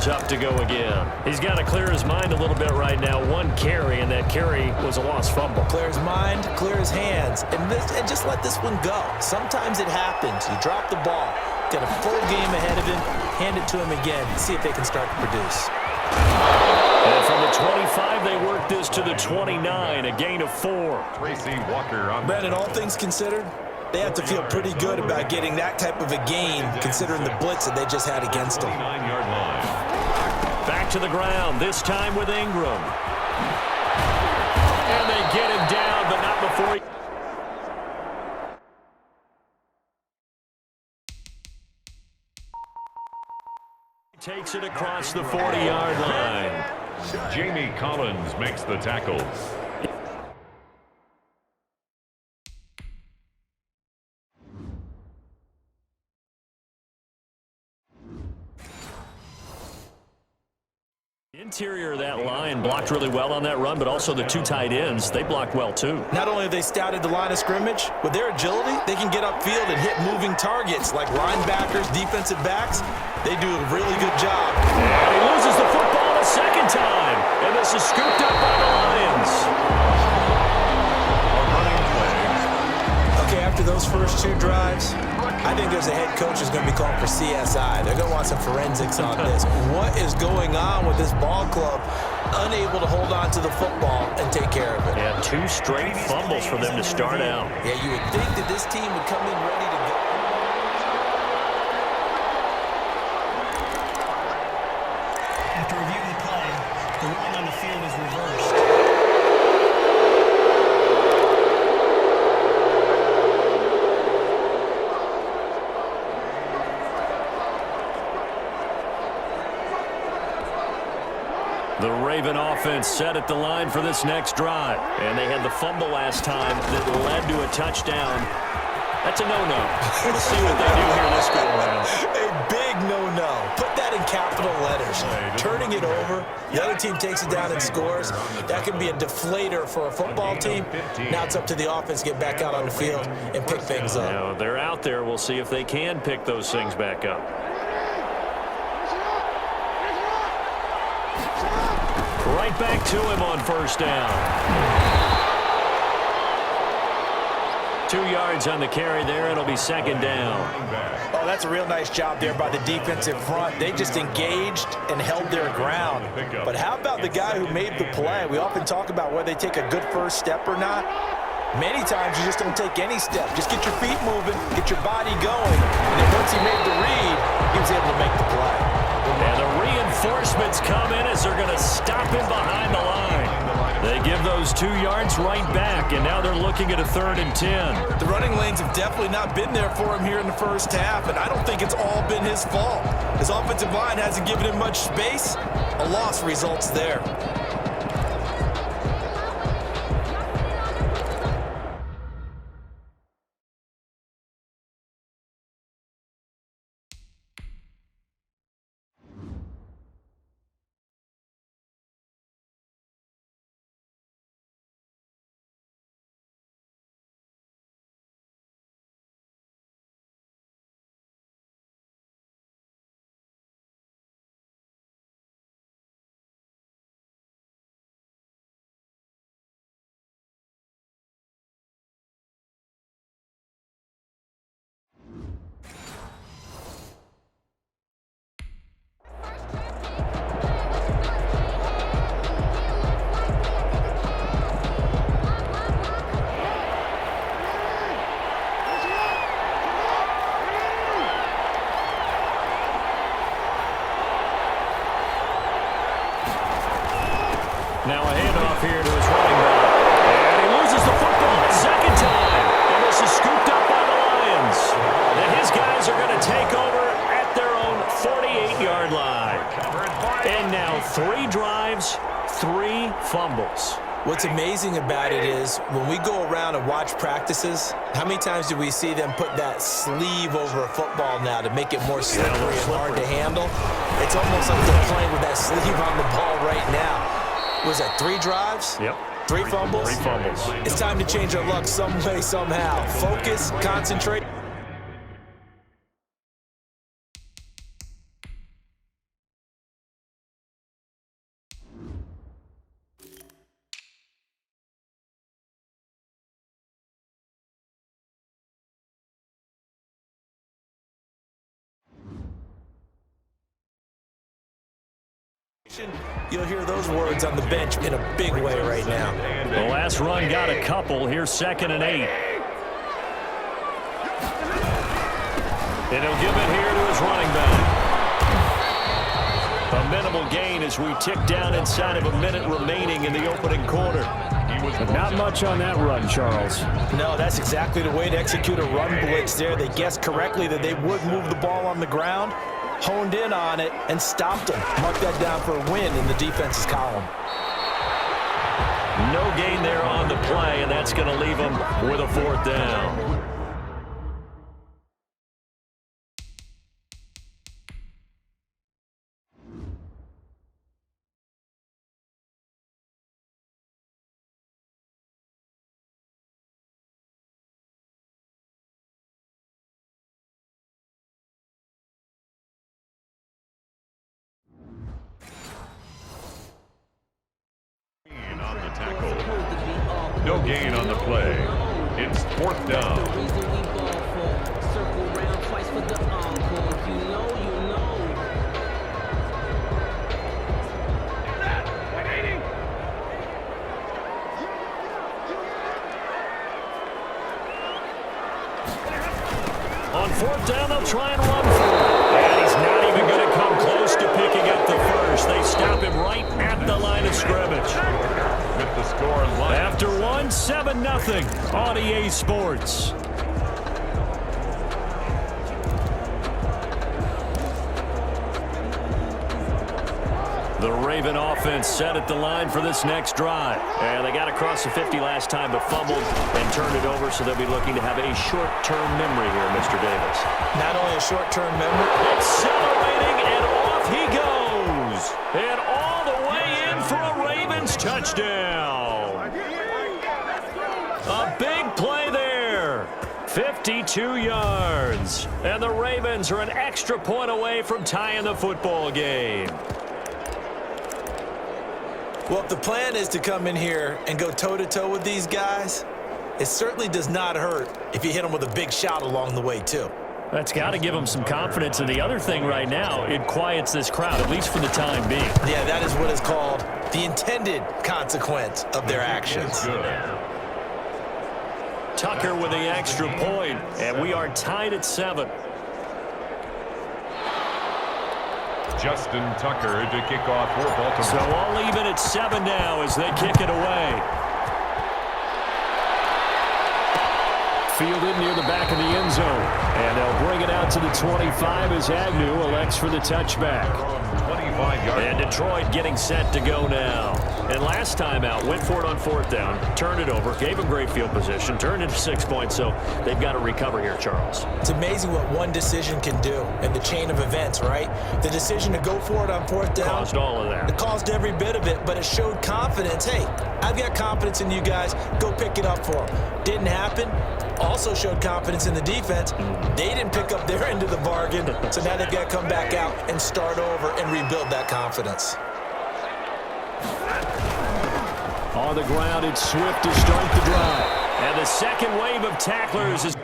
Jones up to go again. He's got to clear his mind a little bit right now. One carry, and that carry was a lost fumble. Clear his mind, clear his hands, and just let this one go. Sometimes it happens. You drop the ball, got a full game ahead of him, hand it to him again, see if they can start to produce. And from the 25, they work this to the 29, a gain of 4. Tracy Walker on Brandon, all things considered, they have to feel pretty good about getting that type of a gain, considering the blitz that they just had against them. 29-yard line. Back to the ground, this time with Ingram. And they get him down, but not before he... takes it across the 40-yard line. Jamie Collins makes the tackle. Interior of that line blocked really well on that run, but also the 2 tight ends, they blocked well too. Not only have they scouted the line of scrimmage, with their agility, they can get upfield and hit moving targets like linebackers, defensive backs. They do a really good job. And he loses the football a second time, and this is scooped up by the Lions. Okay, after those first 2 drives, I think there's a head coach who's going to be calling for CSI. They're going to want some forensics on this. What is going on with this ball club? Unable to hold on to the football and take care of it. Yeah, 2 straight fumbles for them to start out. Yeah, you would think that this team would come in ready to go. After reviewing the play, the line on the field is reversed. The Raven offense set at the line for this next drive. And they had the fumble last time that led to a touchdown. That's a no-no. Let's see what they do here this go around. A big no-no. Put that in capital letters. Turning it over, the other team takes it down and scores. That could be a deflator for a football team. Now it's up to the offense to get back out on the field and pick things up. Now, they're out there. We'll see if they can pick those things back up. Right back to him on first down. 2 yards on the carry there. It'll be second down. Oh, that's a real nice job there by the defensive front. They just engaged and held their ground. But how about the guy who made the play? We often talk about whether they take a good first step or not. Many times you just don't take any step. Just get your feet moving, get your body going. And then once he made the read, he was able to make the play. And the reinforcements come in as they're going to stop him behind the line. They give those 2 yards right back, and now they're looking at a 3rd and 10. The running lanes have definitely not been there for him here in the first half, and I don't think it's all been his fault. His offensive line hasn't given him much space. A loss results there. Now a handoff here to his running back. And he loses the football a second time. And this is scooped up by the Lions. And his guys are going to take over at their own 48-yard line. And now 3 drives, 3 fumbles. What's amazing about it is when we go around and watch practices, how many times do we see them put that sleeve over a football now to make it more slippery and hard to handle? It's almost like they're playing with that sleeve on the ball right now. Was that 3 drives? Yep. 3 fumbles? 3 fumbles. It's time to change our luck some way, somehow. Focus, concentrate. You'll hear those words on the bench in a big way right now. The last run got a couple. Here's 2nd and 8. And he'll give it here to his running back. A minimal gain as we tick down inside of a minute remaining in the opening quarter. But not much on that run, Charles. No, that's exactly the way to execute a run blitz there. They guessed correctly that they would move the ball on the ground, honed in on it, and stopped them. Mark that down for a win in the defense's column. No gain there on the play, and that's going to leave them with a 4th down. No gain on the play. It's 4th down. On 4th down, they'll try and run for it. And he's not even going to come close to picking up the first. They stop him right at the line of scrimmage. With the score line. After 1, 7-0 on EA Sports. The Raven offense set at the line for this next drive. And they got across the 50 last time, but fumbled and turned it over, so they'll be looking to have a short-term memory here, Mr. Davis. Not only a short-term memory. Accelerating, and off he goes. And all the way in for a Ravens touchdown. A big play there. 52 yards. And the Ravens are an extra point away from tying the football game. Well, if the plan is to come in here and go toe-to-toe with these guys, it certainly does not hurt if you hit them with a big shot along the way, too. That's got to give them some confidence. And the other thing right now, it quiets this crowd, at least for the time being. Yeah, that is what is called the intended consequence of their actions. Tucker with the extra point, and we are tied at 7. Justin Tucker to kick off for Baltimore. So all even at 7 now as they kick it away. Fielded near the back of the end zone. And they'll bring it out to the 25 as Agnew elects for the touchback. 25 yards. And Detroit getting set to go now. And last time out, went for it on 4th down, turned it over, gave him great field position, turned it to 6 points, so they've got to recover here, Charles. It's amazing what one decision can do in the chain of events, right? The decision to go for it on 4th down. Caused all of that. It caused every bit of it, but it showed confidence. Hey, I've got confidence in you guys. Go pick it up for them. Didn't happen. Also showed confidence in the defense. They didn't pick up their end of the bargain, so now they've got to come back out and start over and rebuild that confidence. On the ground, it's Swift to start the drive. And the second wave of tacklers is...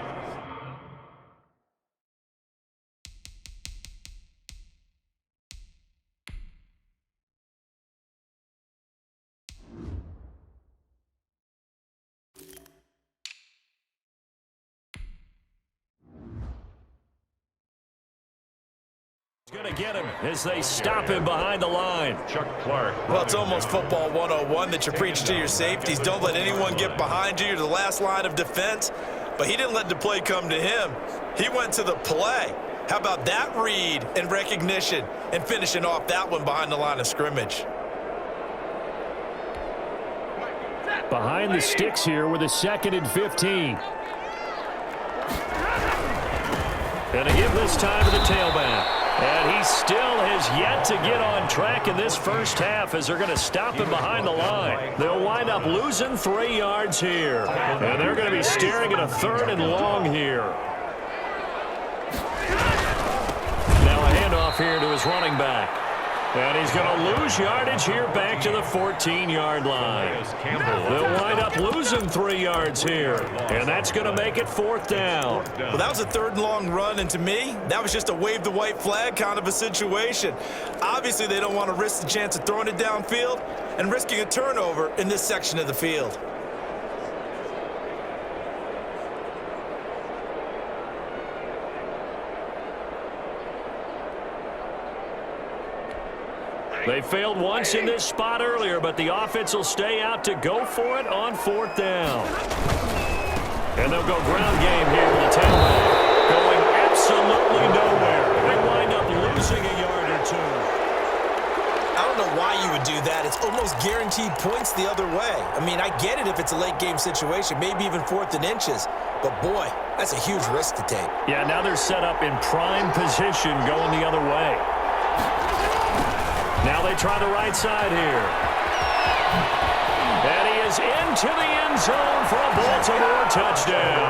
going to get him as they stop him behind the line. Chuck Clark. Well, it's almost football 101 that you preach to your safeties. Don't let anyone get behind you. You're the last line of defense. But he didn't let the play come to him. He went to the play. How about that read and recognition and finishing off that one behind the line of scrimmage? Behind the sticks here with a 2nd and 15. And a give this time to the tailback. And he still has yet to get on track in this first half as they're going to stop him behind the line. They'll wind up losing 3 yards here. And they're going to be staring at a 3rd and long here. Now a handoff here to his running back. And he's going to lose yardage here back to the 14-yard line. They'll wind up losing 3 yards here. And that's going to make it 4th down. Well, that was a 3rd and long run, and to me, that was just a wave the white flag kind of a situation. Obviously, they don't want to risk the chance of throwing it downfield and risking a turnover in this section of the field. They failed once in this spot earlier, but the offense will stay out to go for it on 4th down. And they'll go ground game here with the tailback. Going absolutely nowhere. They wind up losing a yard or 2. I don't know why you would do that. It's almost guaranteed points the other way. I mean, I get it if it's a late game situation, maybe even 4th and inches. But, boy, that's a huge risk to take. Yeah, now they're set up in prime position going the other way. Now they try the right side here. And he is into the end zone for a Baltimore touchdown.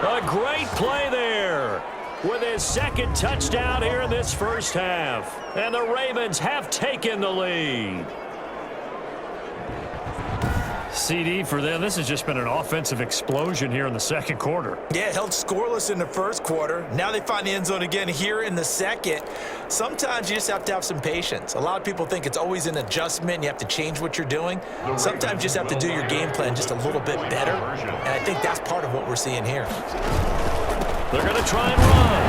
A great play there with his 2nd touchdown here in this first half. And the Ravens have taken the lead. CD for them, this has just been an offensive explosion here in the 2nd quarter. Yeah, held scoreless in the 1st quarter. Now they find the end zone again here in the 2nd. Sometimes you just have to have some patience. A lot of people think it's always an adjustment. You have to change what you're doing. Sometimes you just have to do your game plan just a little bit better. And I think that's part of what we're seeing here. They're going to try and run.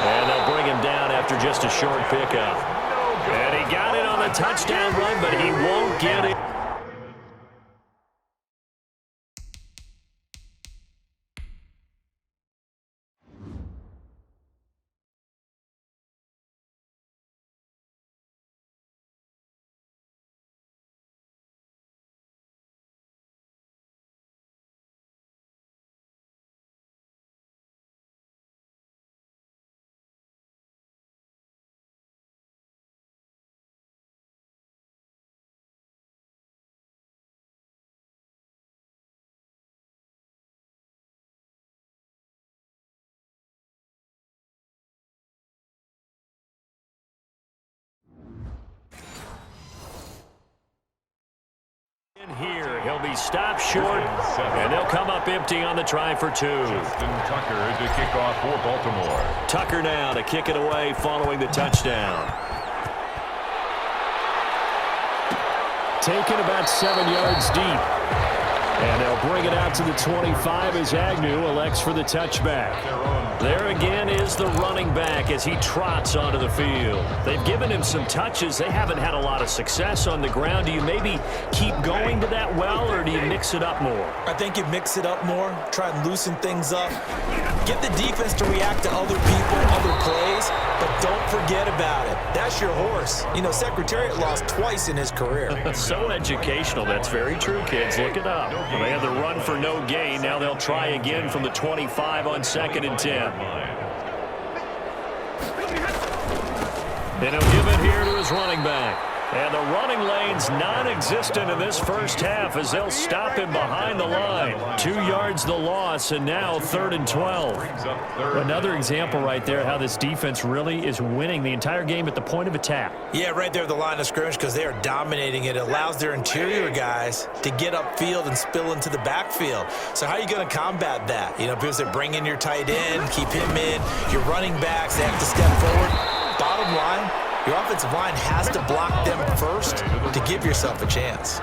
And they'll bring him down after just a short pickup. And he got it on the touchdown run, but he won't get it. In here, he'll be stopped short, and they'll come up empty on the try for 2. Justin Tucker to kick off for Baltimore. Tucker now to kick it away following the touchdown. Taken about 7 yards deep. And they'll bring it out to the 25 as Agnew elects for the touchback. There again is the running back as he trots onto the field. They've given him some touches. They haven't had a lot of success on the ground. Do you maybe keep going to that well, or do you mix it up more? I think you mix it up more, try and loosen things up. Get the defense to react to other people, other plays, but don't forget about it. That's your horse. You know, Secretariat lost twice in his career. So educational. That's very true, kids. Look it up. They had the run for no gain. Now they'll try again from the 25 on 2nd and 10. And he'll give it here to his running back. And the running lane's non-existent in this first half as they'll stop him behind the line. 2 yards the loss, and now 3rd and 12. Another example right there how this defense really is winning the entire game at the point of attack. Yeah, right there at the line of scrimmage because they are dominating it. It allows their interior guys to get upfield and spill into the backfield. So how are you going to combat that? You know, because they bring in your tight end, keep him in. Your running backs, they have to step forward. Bottom line, your offensive line has to block them first to give yourself a chance.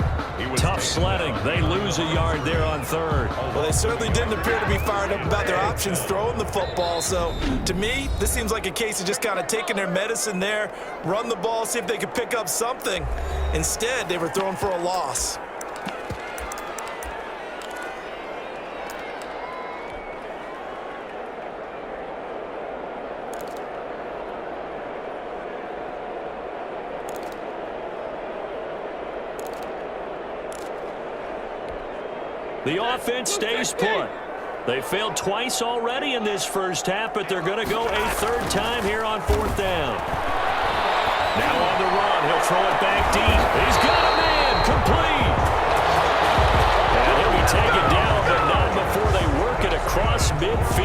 Tough sledding. They lose a yard there on 3rd. Well, they certainly didn't appear to be fired up about their options throwing the football. So, to me, this seems like a case of just kind of taking their medicine there, run the ball, see if they could pick up something. Instead, they were throwing for a loss. The offense stays put. They failed twice already in this first half, but they're going to go a 3rd time here on 4th down. Now on the run, he'll throw it back deep. He's got a man, complete. And he'll be taken down, but not before they work it across midfield.